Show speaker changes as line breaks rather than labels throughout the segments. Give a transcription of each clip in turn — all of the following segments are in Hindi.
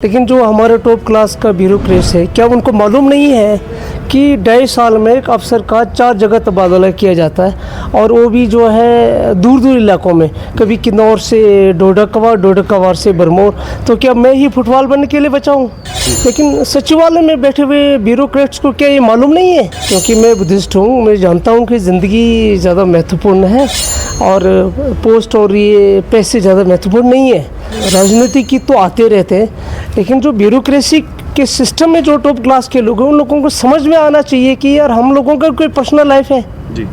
लेकिन जो हमारे टॉप क्लास का ब्यूरोक्रेट्स है, क्या उनको मालूम नहीं है कि 2.5 साल में एक अफसर का 4 जगह तबादला किया जाता है, और वो भी जो है दूर दूर इलाकों में, कभी किन्नौर से डोडा से बरमौर। तो क्या मैं ही फुटबॉल बनने के लिए बचा हूँ? लेकिन सचिवालय में बैठे हुए ब्यूरोक्रेट्स को क्या ये मालूम नहीं है? क्योंकि मैं बुद्धिस्ट हूँ, मैं जानता हूँ कि ज़िंदगी ज़्यादा महत्वपूर्ण है और पोस्ट और ये पैसे ज़्यादा महत्वपूर्ण नहीं है। राजनीति की तो आते रहते हैं, लेकिन जो ब्यूरोक्रेसी के सिस्टम में जो टॉप क्लास के लोग हैं, उन लोगों को समझ में आना चाहिए कि यार हम लोगों का कोई पर्सनल लाइफ है जी,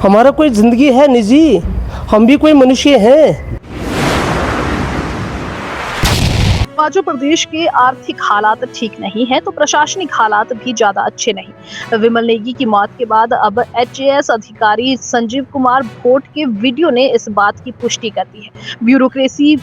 हमारा कोई ज़िंदगी है निजी, हम भी कोई मनुष्य हैं।
जो प्रदेश के आर्थिक हालात ठीक नहीं है तो प्रशासनिक हालात भी ज्यादा अच्छे नहीं। विमल नेगी की मौत के बाद अब HAS अधिकारी संजीव कुमार भोट के वीडियो ने इस बात की पुष्टि कर दी है। ब्यूरोक्रेसी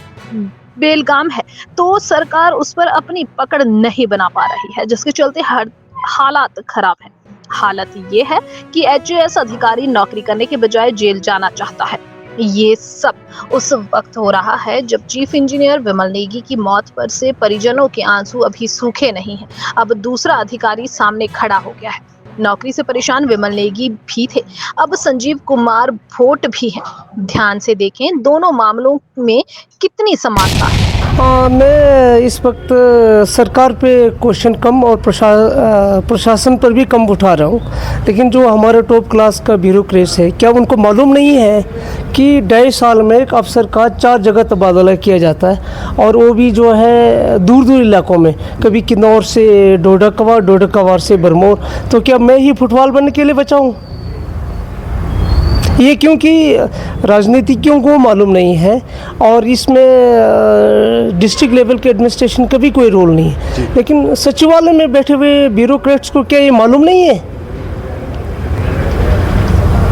बेलगाम है तो सरकार उस पर अपनी पकड़ नहीं बना पा रही है, जिसके चलते हर हालात खराब है। हालत ये है कि HAS अधिकारी नौकरी करने के बजाय जेल जाना चाहता है। ये सब उस वक्त हो रहा है जब चीफ इंजीनियर विमल नेगी की मौत पर से परिजनों के आंसू अभी सूखे नहीं हैं। अब दूसरा अधिकारी सामने खड़ा हो गया है। नौकरी से परेशान विमल नेगी भी थे, अब संजीव कुमार भोट भी हैं। ध्यान से देखें दोनों मामलों में कितनी समानता है।
मैं इस वक्त सरकार पे क्वेश्चन कम और प्रशासन पर भी कम उठा रहा हूँ, लेकिन जो हमारे टॉप क्लास का ब्यूरोक्रेट्स है, क्या उनको मालूम नहीं है कि 2.5 साल में एक अफसर का 4 जगह तबादला किया जाता है, और वो भी जो है दूर दूर इलाकों में, कभी किन्नौर से डोडा से बरमौर। तो क्या मैं ही फुटबॉल बनने के लिए बचा हूँ? ये क्योंकि राजनीतिज्ञों को मालूम नहीं है, और इसमें डिस्ट्रिक्ट लेवल के एडमिनिस्ट्रेशन का भी कोई रोल नहीं है। लेकिन सचिवालय में बैठे हुए ब्यूरोक्रेट्स को क्या ये मालूम नहीं है?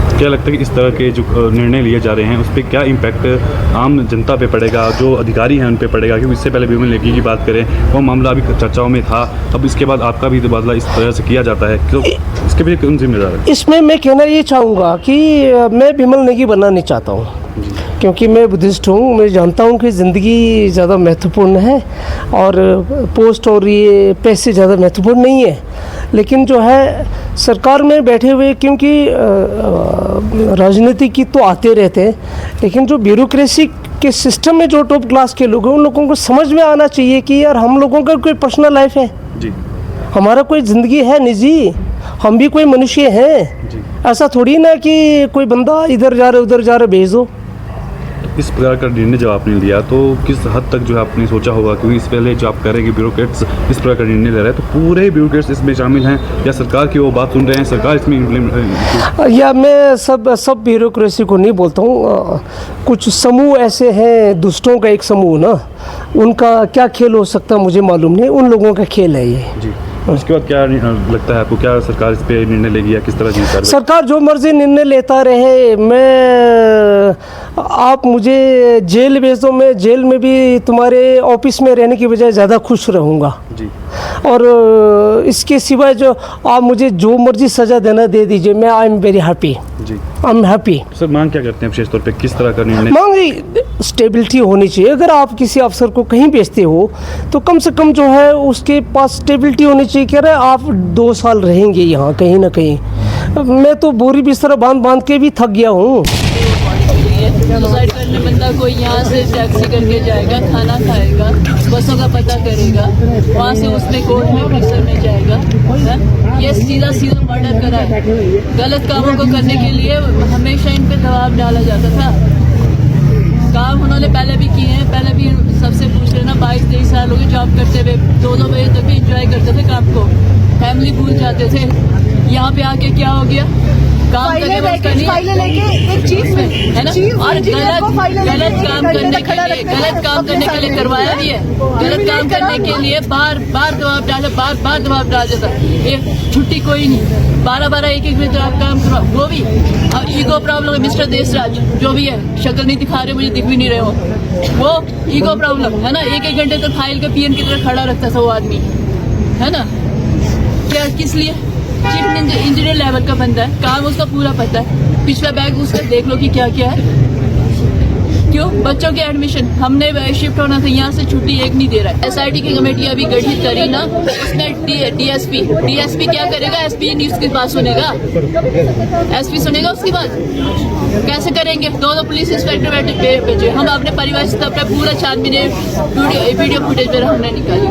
क्या लगता है कि इस तरह के जो निर्णय लिए जा रहे हैं उस पर क्या इम्पैक्ट आम जनता पे पड़ेगा, जो अधिकारी हैं उन पे पड़ेगा? क्योंकि इससे पहले विमल नेगी की बात करें, वो मामला अभी चर्चाओं में था, अब इसके बाद आपका भी तबादला इस तरह से किया जाता है, तो इसके पीछे कौन जिम्मेदार है?
इसमें मैं कहना ये चाहूँगा कि मैं विमल नेगी बनना नहीं चाहता हूँ, क्योंकि मैं बुद्धिस्ट हूँ, मैं जानता हूँ कि ज़िंदगी ज़्यादा महत्वपूर्ण है और पोस्ट और ये पैसे ज़्यादा महत्वपूर्ण नहीं है। लेकिन जो है सरकार में बैठे हुए, क्योंकि राजनीति की तो आते रहते हैं, लेकिन जो ब्यूरोक्रेसी के सिस्टम में जो टॉप क्लास के लोग हैं, उन लोगों को समझ में आना चाहिए कि यार हम लोगों का कोई पर्सनल लाइफ है जी, हमारा कोई ज़िंदगी है निजी, हम भी कोई मनुष्य हैं। ऐसा थोड़ी ना कि कोई बंदा इधर जा रहा उधर जा रहा भेज दो।
इस प्रकार का निर्णय जब आपने लिया तो किस हद तक जो है आपने सोचा होगा, क्योंकि इस पहले जो आप कह रहे हैं कि ब्यूरोक्रेट्स इस प्रकार का निर्णय ले रहे हैं, तो पूरे ब्यूरोक्रेट्स इसमें शामिल हैं या सरकार की वो बात सुन रहे हैं, सरकार इसमें इम्प्लीमेंट?
या मैं सब ब्यूरोक्रेसी को नहीं बोलता हूँ, कुछ समूह ऐसे हैं, दुष्टों का एक समूह ना, उनका क्या खेल हो सकता है मुझे मालूम नहीं, उन लोगों का खेल है ये जी।
उसके बाद क्या लगता है आपको, क्या सरकार इस पे निर्णय लेगी या किस तरह की?
सरकार जो मर्जी निर्णय लेता रहे, आप मुझे जेल भेज दो, मैं जेल में भी तुम्हारे ऑफिस में रहने की बजाय ज़्यादा खुश रहूँगा जी। और इसके सिवाय जो आप मुझे जो मर्जी सज़ा देना दे दीजिए, मैं I am very happy ji, I am happy.
Sir मांग क्या करते हैं विशेष तौर पे, किस तरह का निर्णय?
मांग स्टेबिलिटी होनी चाहिए। अगर आप किसी अफसर को कहीं भेजते हो तो कम से कम जो है उसके पास स्टेबिलिटी होनी चाहिए। कह रहे आप 2 साल रहेंगे यहाँ कहीं ना कहीं, मैं तो बोरी बिस्तर बांध के भी थक गया हूँ।
सुसाइड करने बंदा कोई यहाँ से टैक्सी करके जाएगा, खाना खाएगा, बसों का पता करेगा, वहाँ से उसमें कोर्ट में प्रेशर में जाएगा, ये सीधा मर्डर करा है। गलत कामों को करने के लिए हमेशा इन पे दबाव डाला जाता था। काम उन्होंने पहले भी किए हैं, पहले भी सबसे पूछ लेना, 22-23 साल हो गए जॉब करते हुए, 2-2 बजे तक भी इंजॉय करते थे काम को, फैमिली भूल जाते थे। यहाँ पे आके क्या हो गया, काम करने एक चीज में है ना, और गलत काम करने के लिए करवाया भी है, गलत काम करने के लिए बार दबाव डाल देता। ये छुट्टी कोई नहीं, 12-12 एक मिनट आप काम करवा, वो भी। और ईगो प्रॉब्लम है मिस्टर देशराज, जो भी है, शक्ल नहीं दिखा रहे, मुझे दिख भी नहीं रहे हो, वो ईगो प्रॉब्लम है ना। 1-1 घंटे तक फाइल का पीएन की तरह खड़ा रखता था वो आदमी, है ना। क्या किस लिए? चीफ इंजीनियर लेवल का बंदा है, काम उसका पूरा पता है, पिछला बैग उसका देख लो कि क्या क्या है। क्यों? बच्चों के एडमिशन हमने शिफ्ट होना था, यहाँ से छुट्टी एक नहीं दे रहा है। SIT की कमेटी अभी गठित करी ना, उसमें DSP क्या करेगा? SP न्यूज की बात सुनेगा? SP सुनेगा उसकी बात? कैसे करेंगे? दो पुलिस इंस्पेक्टर बैठे भेजे। हम अपने परिवार स्तर पर पूरा छानबीन वीडियो फुटेज पर हमने निकाली।